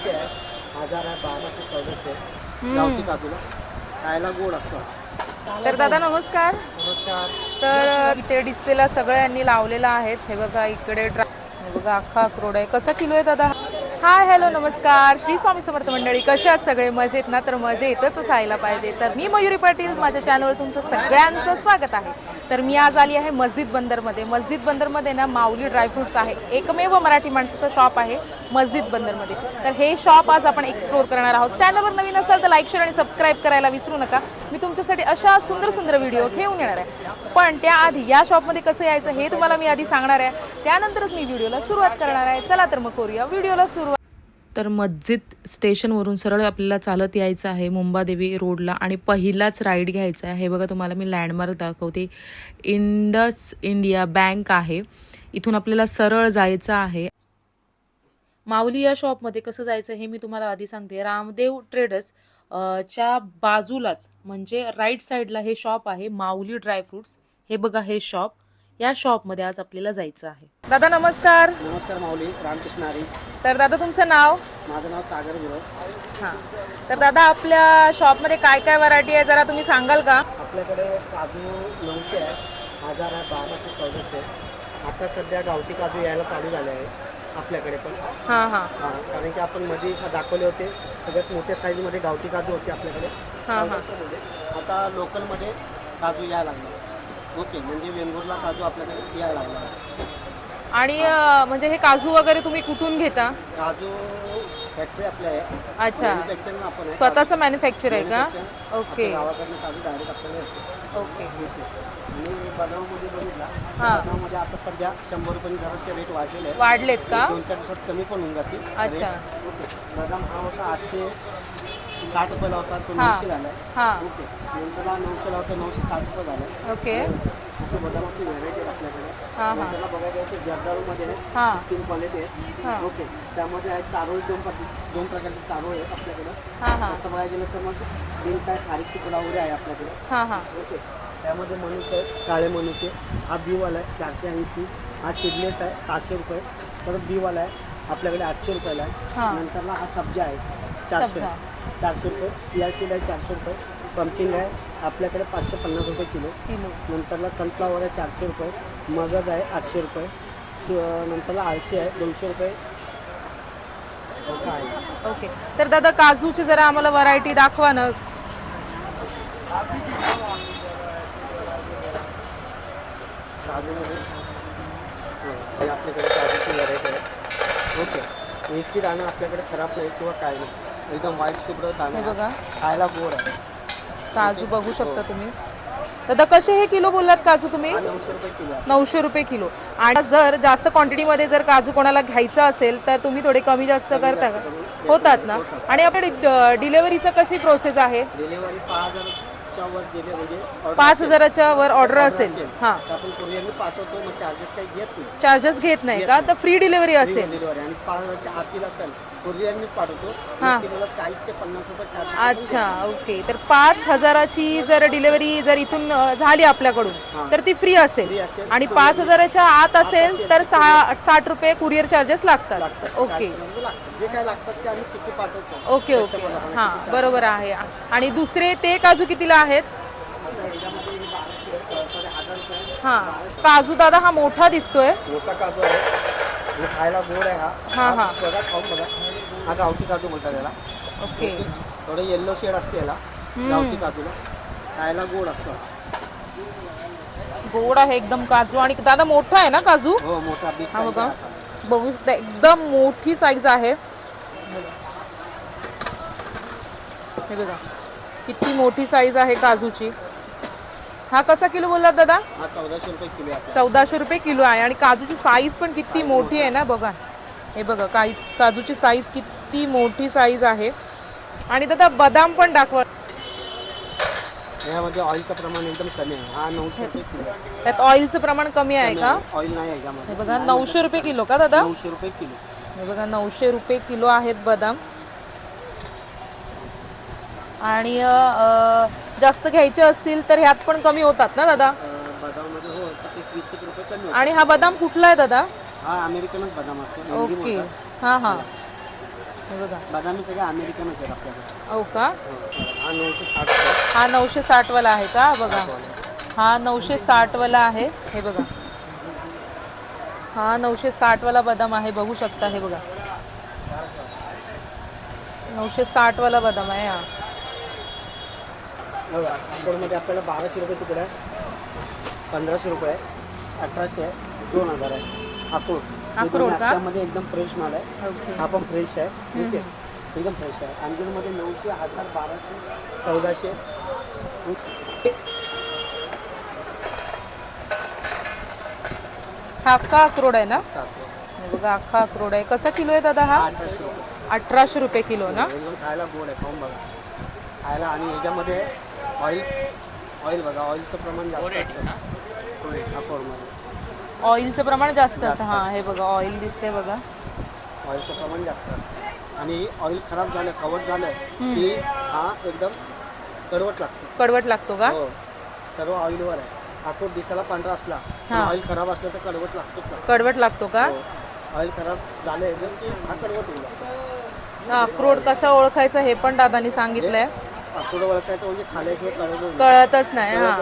900 आहे, 1000 आहे, 1200, 1400 गावठी काजूला खायला गोड असतो. तर दादा नमस्कार. नमस्कार. तर इथे डिस्प्लेला सगळ्यांनी लावलेला आहेत. हे बघा इकडे हे बघा अख्खा अक्रोड आहे. कसा किलो आहे दादा? हाय हॅलो नमस्कार. श्री स्वामी समर्थ मंडळी, कसे आहात सगळे? मजेत ना? तर मजेतच असायला पाहिजे. तर मी मयुरी पाटील, माझ्या चॅनलवर तुमचं सगळ्यांचं स्वागत आहे. तर मी आज आली आहे मस्जिद बंदरमध्ये. मस्जिद बंदरमध्ये ना माऊली ड्रायफ्रुट्स आहे, एकमेव मराठी माणसाचं शॉप आहे मस्जिद बंदरमध्ये. तर हे शॉप आज आपण एक्सप्लोर करणार आहोत. चॅनलवर नवीन असाल तर लाईक शेअर आणि सबस्क्राईब करायला विसरू नका. मी तुमच्यासाठी अशा सुंदर सुंदर व्हिडिओ घेऊन येणार आहे. पण त्याआधी या शॉपमध्ये कसं यायचं हे तुम्हाला मी आधी सांगणार आहे, त्यानंतरच मी व्हिडिओला सुरुवात करणार आहे. चला तर मग करूया व्हिडिओला सुरुवात. तर मस्जिद स्टेशनवरून सरळ आपल्याला चालत यायचं आहे मुंबादेवी रोडला आणि पहिलाच राईड घ्यायचा आहे. हे बघा तुम्हाला मी लँडमार्क दाखवते. इंडस इंडिया बँक आहे. इथून आपल्याला सरळ जायचं आहे. माऊली या शॉपमध्ये कसं जायचं हे मी तुम्हाला आधी सांगते. रामदेव ट्रेडर्स च्या बाजूलाच म्हणजे राईट साईडला हे शॉप आहे माऊली ड्रायफ्रुट्स. हे बघा हे शॉप. या शॉपमध्ये आज आपल्याला जायचं आहे. दादा नमस्कार. नमस्कार माऊली, रामकृष्ण हरी. तर दादा तुमचं नाव? माझं नाव सागर गुरव. हां. तर दादा आपल्या शॉपमध्ये काय काय व्हरायटी आहे जरा तुम्ही सांगाल का? आपल्याकडे काजू 900 आहे, 1000 आहे, 1200, 1400. आता सध्या गावठी काजू यायला चालू झाले आहे आपल्याकडे पण. हां हां हां, कारण की आपण मध्ये दाखवले होते सगळ्यात मोठ्या साईजमध्ये गावठी काजू होते आपल्याकडे. हां हां. आता लोकलमध्ये काजू यायला लागला. ओके, म्हणजे वेंगुर्ला काजू आपल्याकडे यायला लागला. आणि म्हणजे हे काजू वगैरे तुम्ही कुठून घेता? काजू फॅक्टरी आपल्या आहे. अच्छा, मॅन्युफॅक्चरिंग आपण आहे. स्वतःचं मॅन्युफॅक्चर आहे का? ओके गावाकडनं काजू डायरेक्ट आपल्याला येतो. ओके. आणि बदाममध्ये बघितला, हां. बदाममध्ये आता सध्या 100 रुपये जरासे रेट वाढलेले आहेत. वाढलेत का? 2-4 दिवसात कमी पण होऊन जातील. अच्छा. ओके, बदाम हा होता 860 रुपयाला होता, तो हां 900 झाला. हां. ओके, नंतरला 900ला होता, 960 रुपये झाला. ओके. असे बदामाची व्हरायटी आहे आपल्याकडे. हां हां नंतरला बघायला गेलं तर जर्दाळूमध्ये आहे, हां 3 क्वालिटी आहे. हां ओके, त्यामध्ये आहे चारोळी, दोन प्रकारचे चारोळ आहे आपल्याकडे. हां हां तसं बघायला गेलं तर मग बिल काय खारीक तुकडा वगैरे आहे आपल्याकडे. हां हां. ओके, त्यामध्ये मनुके आहेत, काळे मनुके. हा बीवाला आहे 480. हा सीडलेस आहे 600 रुपये. परत बीवाला आहे आपल्याकडे 800 रुपयाला आहे. हां. नंतरला हा सब्जा आहे 400 सब्जा. 400 रुपये. सियासीड आहे 400 रुपये. पंपिंग आहे आपल्याकडे 550 रुपये किलो. किलो. नंतरला सनफ्लावर आहे 400 रुपये. मगज आहे 800 रुपये. नंतरला आळशी आहे 200 रुपये. असं आहे. ओके. तर दादा काजूची जरा आम्हाला व्हरायटी दाखवा ना. काजूमध्ये हे आपल्याकडे काजूची व्हरायटी आहे. ओके, एकही दाणं आपल्याकडे खराब नाही किंवा काय नाही, एकदम व्हाईट शुभ्र दाणं हे आहे. बघा खायला गोड आहे. काजू बघू शकता तुम्ही. दादा कसे हे किलो बोललात काजू तुम्ही? हा 900 रुपये किलो आहे. 900 रुपये किलो. आणि जर जास्त क्वांटिटीमध्ये जर काजू कोणाला घ्यायचा असेल तर तुम्ही थोडे कमी जास्त करता का? होतात ना. आणि आपल्या डिलेव्हरीचं कशी प्रोसेस आहे? डिलिव्हरी 5000च्या वर दिले म्हणजे order 5000च्या वर ऑर्डर असेल, असेल हां तर आपण कुरिअरने पाठवतो. मग चार्जेस काही घेत नाही. चार्जेस घेत नाही का? तर फ्री डिलेव्हरी असेल. डिलिव्हरी आणि 5000च्या आतील असेल कुरिअरनेच पाठवतो. हां. किलोला 40 ते 50 रुपये चार्जेस. अच्छा ओके. तर 5000ची जर डिलेव्हरी जर इथून झाली आपल्याकडून तर ती फ्री असेल. फ्री असेल. आणि 5000च्या आत असेल तर 60 रुपये कुरिअर चार्जेस लागतात. ओके जे काय लागतात ते आम्ही चिठ्ठी पाठवतो. ओके ओके हां बरोबर आहे. आणि दुसरे ते काजू कितीला आहेत? आता ह्याच्यामध्ये 1000 रुपये. हां काजू दादा हा मोठा दिसतोय. मोठा काजू आहे, हे खायला गोड आहे. हां, हां. बघा, खाऊन बघा. हा गावठी काजू म्हणतात याला. ओके. थोडं येल्लो शेड असते याला गावठी काजूला. खायला गोड असतो. गोड आहे एकदम काजू. आणि दादा मोठा आहे ना काजू? हो, मोठा बिग हा साईज बघा आहे. बघू शकता एकदम मोठी साईज आहे. हे बघा किती मोठी साईज आहे काजूची. हा कसा किलो बोललात दादा? हा 1400 रुपये किलो आहे. 1400 रुपये किलो आहे. आणि काजूची साईज पण किती मोठी आहे ना बघा. हे बघा काजूची साईज किती मोठी साईज आहे. आणि दादा बदाम पण दाखवा. यामध्ये ऑइलचं प्रमाण एकदम कमी आहे. हा 900 रुपये किलो आहे. त्यात ऑइलचं प्रमाण कमी आहे का? ऑइल नाही आहे हे यामध्ये. बघा 900 रुपये किलो का दादा? 900 रुपये किलो. हे बघा 900 रुपये किलो आहेत बदाम. आणि जास्त घ्यायचे असतील तर ह्यात पण कमी होतात ना दादा? बदाममध्ये हो, तर ते 20 रुपये कमी होतं. आणि हा बदाम कुठला आहे दादा? हा अमेरिकनच बदाम असतो. हिंदी ओके म्हणतात. हां हां हे बघा. बदामी सगळे अमेरिकनच आहेत आपल्याकडे. हो का? हा 960 हा 960 वाला आहे का? बघा, हा 960 वाला आहे. हे बघा, हा 960 वाला बदाम आहे, बघू शकता. हे बघा, 960 वाला बदाम आहे हा. मध्ये आपल्याला 1200 रुपये तुकडा आहे, 1500 रुपये आहे, 1800 आहे, 2000 आहे. अक्रोड का? त्यामध्ये एकदम फ्रेश माल आहे. ओके. हा पण फ्रेश आहे. ठीक आहे, एकदम फ्रेश आहे. अंजूरमध्ये 900, 1000, 1200, 1400. हा अख्खा अक्रोड आहे ना? हे बघा, अख्खा अक्रोड आहे. कसा किलो आहे दादा हा? 1800 रुपये. 1800 रुपये किलो ना? एकदम खायला गोड आहे, खाऊन बघा खायला. आणि ह्याच्यामध्ये ऑइल बघा, ऑइलचं प्रमाण जास्त असतं अक्रोडमध्ये. ऑइलचं प्रमाण जास्त असतं. हा हे बघा, ऑइल दिसते बघा. ऑइलचं प्रमाण जास्त असतं. आणि ऑइल खराब झालं, कवट झालं की हा एकदम कडवट लागतो. कडवट लागतो का? हो, सर्व ऑइलवर आहे. अक्रोड दिसायला पांढरा असला, ऑइल खराब असलं तर कडवट लागतोच लागतो. कडवट लागतो का? ऑइल खराब झालं एकदम की हा कडवट होईल. अक्रोड कसा ओळखायचं हे पण दादानी सांगितलंय. अक्रोड ओळखायचं म्हणजे खाल्याशिवाय कळतच नाही. हा,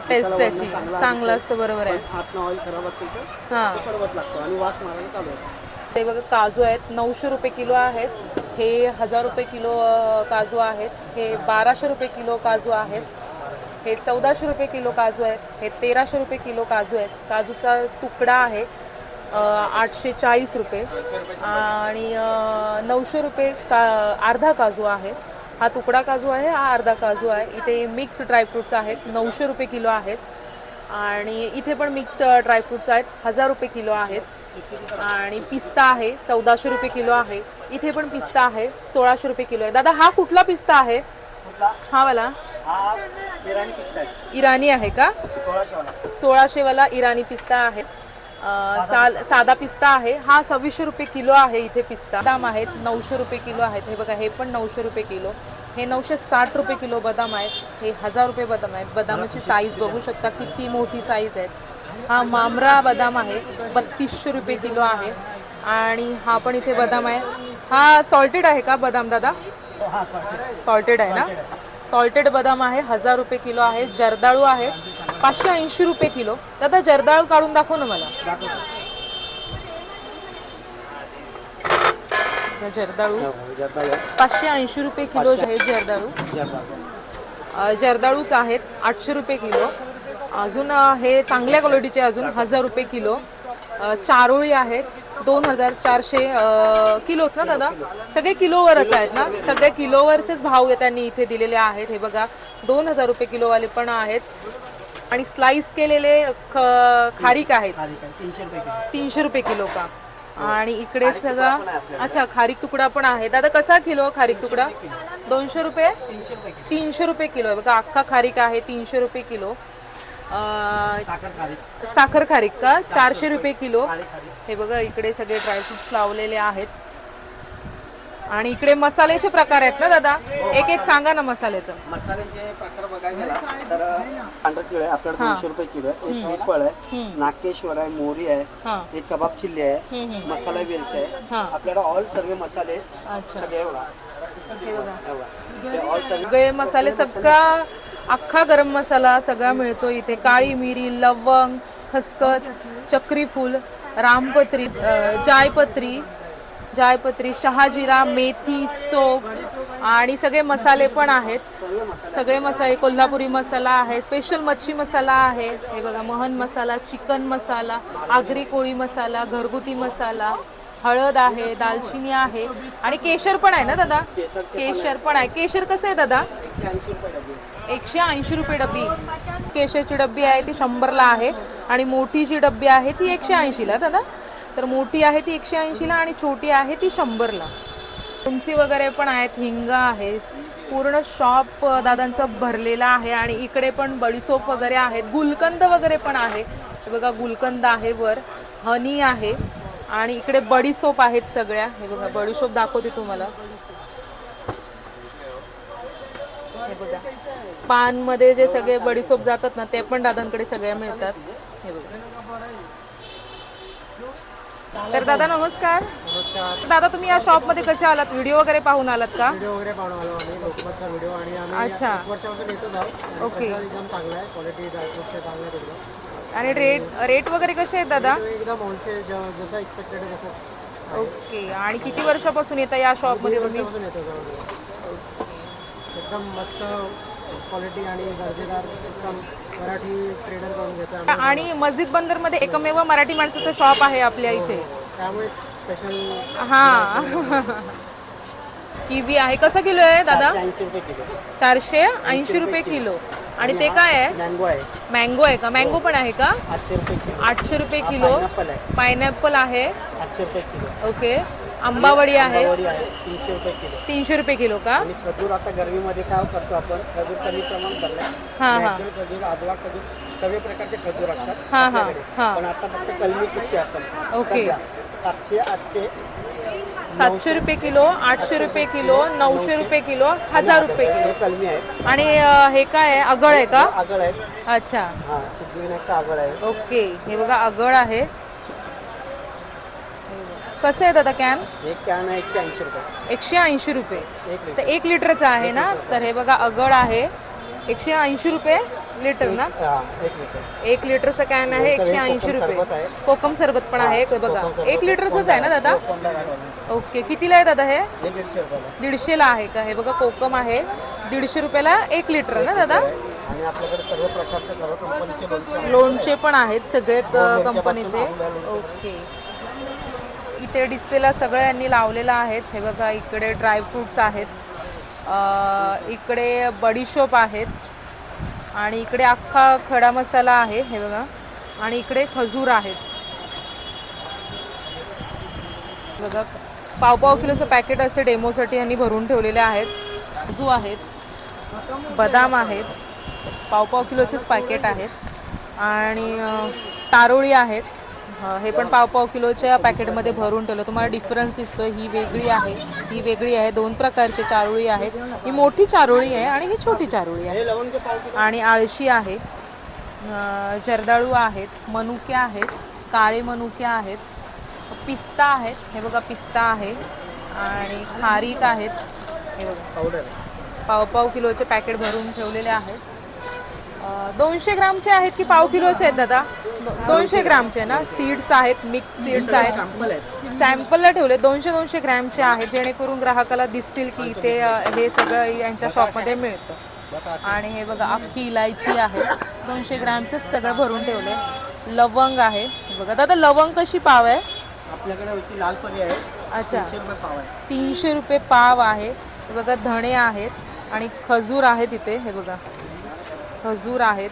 टेस्ट त्याची चांगलं असतं. बरोबर आहे. आतनं ऑइल खराब असेल तर हा, तो कडवट लागतो आणि वास मारायला चालू होतो. ते बघा, काजू आहेत. 900 रुपये किलो आहेत. हे 1000 रुपये किलो काजू आहेत. हे 1200 रुपये किलो काजू आहेत. हे 1400 रुपये किलो काजू आहेत. हे 1300 रुपये किलो काजू आहेत. काजूचा तुकडा आहे 840 रुपये. आणि 900 रुपये अर्धा काजू आहे. हा तुकडा काजू आहे, हा अर्धा काजू आहे. इथे मिक्स ड्रायफ्रुट्स आहेत, 900 रुपये किलो आहेत. आणि इथे पण मिक्स ड्रायफ्रुट्स आहेत, 1000 रुपये किलो आहेत. आणि पिस्ता आहे, 1400 रुपये किलो आहे. इथे पण पिस्ता आहे, 1600 रुपये किलो आहे. दादा, हा कुठला पिस्ता आहे? हा वाला हा इराणी पिस्ता आहे. इराणी आहे का? 1600 वाला. 1600 वाला इराणी पिस्ता आहे. साधा पिस्ता आहे, हा 2600 रुपये किलो आहे. इथे पिस्ता बदाम आहेत, 900 रुपये किलो आहेत. हे बघा, हे पण 900 रुपये किलो. हे 960 रुपये किलो बदाम आहेत. हे 1000 रुपये बदाम आहेत. बदामाची साईज बघू शकता, किती मोठी साईज आहे. हा मामरा बदाम आहे, 3200 रुपये किलो आहे. आणि हा पण इथे बदाम आहे. हा सॉल्टेड आहे का बदाम दादा? सॉल्टेड आहे ना? सॉल्टेड बदाम आहे, 1000 रुपये किलो आहे. जर्दाळू आहे, 580 रुपये किलो. दादा, जर्दाळू काढून दाखव ना मला. जर्दाळू 580 रुपये किलो आहे. जर्दाळूच आहेत 800 रुपये किलो. अजून हे चांगल्या क्वालिटीचे अजून 1000 रुपये किलो. चारोळी आहेत 2400 किलोच ना दादा? सगळे किलोवरच आहेत ना? सगळे किलोवरचेच भाव त्यांनी इथे दिलेले आहेत. हे बघा, 2000 रुपये किलोवाले पण आहेत. आणि स्लाइस केलेले खारीक आहेत, 300 रुपये किलो का? आणि इकडे सगळा, अच्छा, खारीक तुकडा पण आहे. दादा, कसा किलो खारीक तुकडा? 200 रुपये? 300 रुपये किलो आहे बघा. अख्खा खारीक आहे 300 रुपये किलो. साखर खारीक का? 400 रुपये किलो. हे बघा, इकडे सगळे ड्रायफ्रुट्स लावलेले आहेत. आणि इकडे मसाल्याचे प्रकार आहेत ना दादा? एक एक सांगा ना मसाल्याचं. मसाल्याचे प्रकार बघायला गेला तर पांढरा तिळ आहे आपल्याला 200 रुपये किलो आहे. एक श्रीफळ आहे, नाकेश्वर आहे, मोहरी आहे, एक कबाब चिल्ली आहे, मसाला वेलची आहे. आपल्याला ऑल सर्व मसाले सगळे सगळे मसाले, सगळा अख्खा गरम मसाला सगळा मिळतो इथे. काळी मिरी, लवंग, खसखस, चक्रीफूल, रामपत्री, जायपत्री, शहाजिरा, मेथी, सोप आणि सगळे मसाले पण आहेत. सगळे मसाले, कोल्हापुरी मसाला आहे, स्पेशल मच्छी मसाला आहे. हे बघा, महन मसाला, चिकन मसाला, आगरी कोळी मसाला, घरगुती मसाला, हळद आहे, दालचिनी आहे. आणि केशर पण आहे ना दादा? केशर पण आहे. केशर कसं आहे दादा? 180 रुपये डब्बी. केशरची डब्बी आहे ती 100ला आहे. आणि मोठी जी डब्बी आहे ती 180ला दादा. तर मोठी आहे ती 180ला आणि छोटी आहे ती 100ला. तुमची वगैरे पण आहेत, हिंग आहे. पूर्ण शॉप दादांचं भरलेलं आहे. आणि इकडे पण बडीसोप वगैरे आहेत, गुलकंद वगैरे पण आहे. हे बघा, गुलकंद आहे वर, हनी आहे. आणि इकडे बडीसोप आहेत सगळ्या. हे बघा, बडीसोप दाखवते तुम्हाला. हे बघा, पानमध्ये जे सगळे बडीसोप जातात ना, ते पण दादांकडे सगळ्या मिळतात. हे बघा, तर दादा नमस्कार. नमस्कार. दादा तुम्ही या शॉप मध्ये कसे आलात? व्हिडिओ वगैरे पाहून आलात का? व्हिडिओ वगैरे पाहून आलो आम्ही लोकमतचा व्हिडिओ आणि आम्ही अच्छा. 1 वर्षापासून येतोच आहोत. ओके. एकदम चांगला आहे, क्वालिटी ड्रायफ्रूटचे चांगले आहे एकदम. आणि रेट वगैरे कसे आहेत दादा? एकदम होलसेल जसं एक्सपेक्टेड आहे तसंच. ओके. आणि किती वर्षापासून येता या शॉप मध्ये 1 तुम्ही? वर्षापासून येतो जवळ. एकदम मस्त क्वालिटी आणि दर्जेदार एकदम मराठी ट्रेडर करून घेतो आम्ही. आणि मस्जिद बंदर मध्ये एकमेव मराठी माणसाचं शॉप आहे आपल्या इथे. त्यामुळेच स्पेशल. हा. किवी आहे. कसं किलो आहे दादा? 80 रुपये किलो. 480 रुपये किलो. आणि ते काय आहे? मँगो आहे मँगो आहे का? मँगो पण आहे का? 800 रुपये किलो. 800 रुपये किलो. पायनॅपल आहे पायनॅपल आहे. 800 रुपये किलो. ओके. आंबावडी आहे आंबावडी आहे 300 रुपये किलो. 300 रुपये किलो का? आणि खजूर आता गरमीमध्ये काय करतो आपण, खजूर कमी प्रमाण भरलाय. हा, हा. नॅचरल खजूर, आजवा खजूर, सगळे प्रकारचे खजूर असतात हा, हा, आपल्याकडे. हा. पण आता फक्त कलमी चुकते आपण. ओके. सध्या 700, 800, 700 रुपये किलो, 800 रुपये किलो, 900 रुपये किलो, 1000 रुपये किलो. हे कलमी आहे. आणि हे काय आहे? आगळ आहे का? आगळ आहे. अच्छा. हा, सिद्धिविनायकचा आगळ आहे. ओके. हे बघा आगळ आहे. कसं आहे दादा कॅन? एक कॅन आहे 180 रुपये. 180 रुपये. 1 तर 1 लिटरचं आहे ना? तर हे बघा आगळ आहे 180 रुपये लिटर ना? हा, 1 लिटर. 1 लिटरचं कॅन आहे 180 कोकम सरबत रुपये. आहे. कोकम सरबत पण आहे. हे बघा कोकम सरबत. 1 लिटरचंच आहे ना दादा? कोकमला घालून. ओके. कितीला आहे दादा हे? हे 150 रुपयाला. 150ला आहे का? हे बघा कोकम आहे 150 रुपयाला 1 लिटर ना दादा? आणि आपल्याकडे सर्व प्रकारचे सर्व कंपनीचे लोणचे आहेत. लोणचे पण आहेत सगळे लोणच्यापासून कंपनीचे. आंबा लोणचं. ओके. इथे डिस्प्लेला सगळं यांनी लावलेलं आहेत. हे बघा इकडे ड्रायफ्रूट्स आहेत, इकडे बडीशोप आहेत आणि इकडे अख्खा खडा मसाला आहे. हे बघा. आणि इकडे खजूर आहेत. बघा पाव किलोचं पॅकेट असे डेमोसाठी यांनी भरून ठेवलेले आहेत. काजू आहेत, बदाम आहेत, पाव किलोचेच पॅकेट आहेत आणि तारोळी आहेत. हे पण पाव किलोच्या पॅकेटमध्ये भरून ठेवलं. तुम्हाला डिफरन्स दिसतोय. ही वेगळी आहे, ही वेगळी आहे. 2 प्रकारचे चारोळी आहेत. ही मोठी चारोळी आहे आणि ही छोटी चारोळी आहे. आणि आळशी आहे, जर्दाळू आहेत, मनुके आहेत, काळे मनुके आहेत, पिस्ता आहेत. हे बघा पिस्ता आहे आणि खारीक आहेत. हे बघा पाव किलोचे पॅकेट भरून ठेवलेले आहेत. 200 ग्रामचे आहेत की पाव किलोचे आहेत दादा? 200 ग्रामचे ना? सीड्स आहेत, मिक्स सीड्स आहेत. सॅम्पल आहे. सॅम्पलला ठेवले 200 ग्रॅमचे आहेत, जेणेकरून ग्राहकाला दिसतील की इथे हे सगळं यांच्या शॉपमध्ये मिळतं. आणि हे बघा अख्खी इलायची आहे 200 ग्रॅमचं सगळं भरून ठेवले. लवंग आहे. बघा दादा लवंग कशी पाव आहे? आपल्याकडे होती लाल परी आहे. अच्छा 300 रुपये पाव आहे. 300 रुपये पाव आहे. हे बघा धणे आहेत आणि खजूर आहेत इथे. हे बघा खजूर आहेत.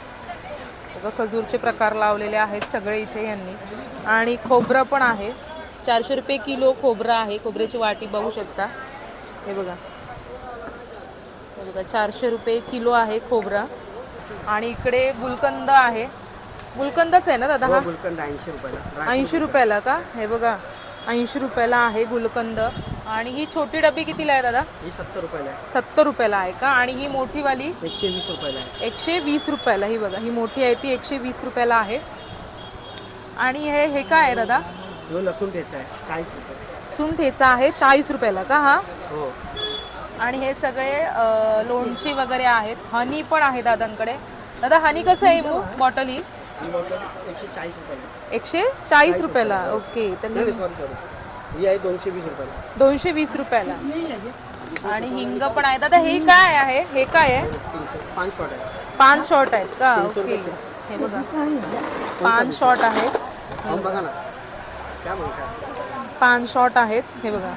बघा खजूरचे प्रकार लावलेले आहेत सगळे इथे यांनी. आणि खोबरं पण आहे. 400 रुपये किलो खोबरं आहे. खोबऱ्याची वाटी बघू शकता. हे बघा 400 रुपये किलो आहे खोबरं. आणि इकडे गुलकंद आहे. गुलकंदच आहे ना दादा हा? गुलकंद 80 रुपयाला. 80 रुपयाला का? हे बघा 80 रुपयाला आहे गुलकंद. आणि ही छोटी डबी कितीला आहे दादा? ही 70 रुपयाला आहे. 70 रुपयाला आहे का? आणि ही मोठीवाली 120 रुपयाला आहे. 120 रुपयाला. ही बघा ही मोठी आहे ती 120 रुपयाला आहे. आणि हे काय आहे दादा? जो लसूण ठेचा आहे 40 रुपये. लसूण ठेचा आहे 40 रुपयाला का हा? हो. आणि हे सगळे लोणची वगैरे आहेत. हनी पण आहे दादांकडे. दादा हनी कसं आहे बॉटल? ही ही बॉटल 140 रुपयाला. 140 रुपयाला. ओके. तर ही आहे 220 रुपयाला. 220 रुपयाला. आणि हिंग पण आहे. दादा हे काय आहे? हे काय आहे? 5 शॉट आहे. 5 शॉट आहेत का? ओके. हे बघा 5 शॉट आहेत. बघा ना काय म्हणतात. 5 शॉट आहेत. हे बघा.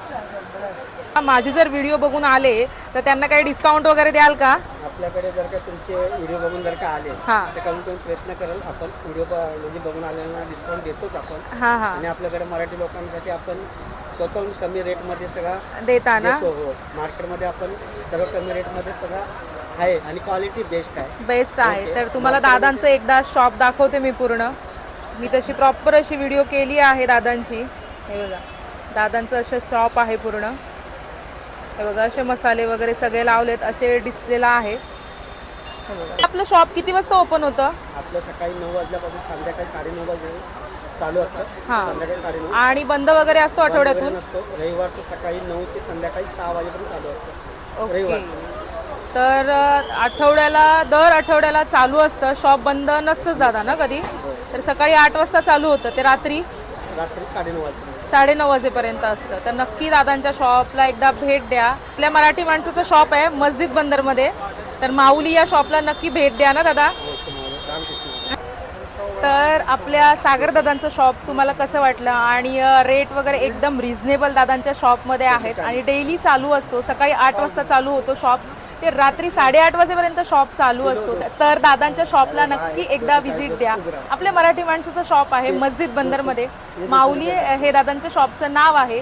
माझे जर व्हिडिओ बघून आले तर त्यांना काही डिस्काउंट वगैरे द्याल का? आपल्याकडे जर का तुमचे व्हिडिओ बघून जर का आले हां. तर कमी कमी प्रयत्न करेल आपण. व्हिडिओ म्हणजे बघून आलेल्यांना डिस्काउंट देतोच आपण. हां हां. आणि आपल्याकडे मराठी लोकांसाठी आपण स्वतःहून कमी रेटमध्ये सगळं देता ना? देतो. हो. मार्केटमध्ये आपण सगळं कमी रेटमध्ये सगळं आहे आणि क्वालिटी बेस्ट आहे. बेस्ट आहे. तर तुम्हाला दादांचं एकदा शॉप दाखवते मी पूर्ण. मी तशी प्रॉपर अशी व्हिडिओ केली आहे दादांची. हे बघा दादांचं असं शॉप आहे पूर्ण. हे बघा असे मसाले वगैरे सगळे लावलेत असे डिस्प्लेला आहे. हे बघा. आपलं शॉप किती वाजता ओपन होतं? आपलं सकाळी 9 वाजल्यापासून संध्याकाळी 9:30 वाजेपर्यंत चालू असतं हां. संध्याकाळी 9:30 आणि बंद वगैरे असतो आठवड्यातून? नसतो. रविवार तर सकाळी 9 ते संध्याकाळी 6 वाजेपर्यंत चालू असतं. ओके. रविवार तर दर आठवड्याला चालू असतं, शॉप बंद नसतंच दादा ना कधी? तर सकाळी 8 वाजता चालू होतं ते रात्री 9:30 वाजेपर्यंत. 9:30 वाजेपर्यंत असतं. तर नक्की दादांच्या शॉपला एकदा भेट द्या. आपल्या मराठी माणसाचं शॉप आहे मस्जिद बंदरमध्ये, तर माऊली या शॉपला नक्की भेट द्या ना दादा. तर आपल्या सागर दादांचं शॉप तुम्हाला कसं वाटलं? आणि रेट वगैरे एकदम रिझनेबल दादांच्या शॉपमध्ये आहेत आणि डेली चालू असतो. सकाळी 8 वाजता चालू होतो शॉप, ते रात्री 8:30 वाजेपर्यंत शॉप चालू असतो. तर दादांच्या शॉपला नक्की एकदा व्हिजिट द्या. आपल्या मराठी माणसाचं शॉप आहे मस्जिद बंदरमध्ये, माऊली हे दादांच्या शॉपचं नाव आहे.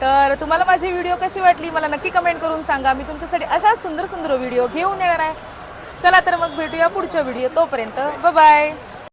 तर तुम्हाला माझी व्हिडिओ कशी वाटली मला नक्की कमेंट करून सांगा. मी तुमच्यासाठी अशाच सुंदर सुंदर व्हिडिओ घेऊन येणार आहे. चला तर मग भेटूया पुढच्या व्हिडिओ. तोपर्यंत बाय बाय.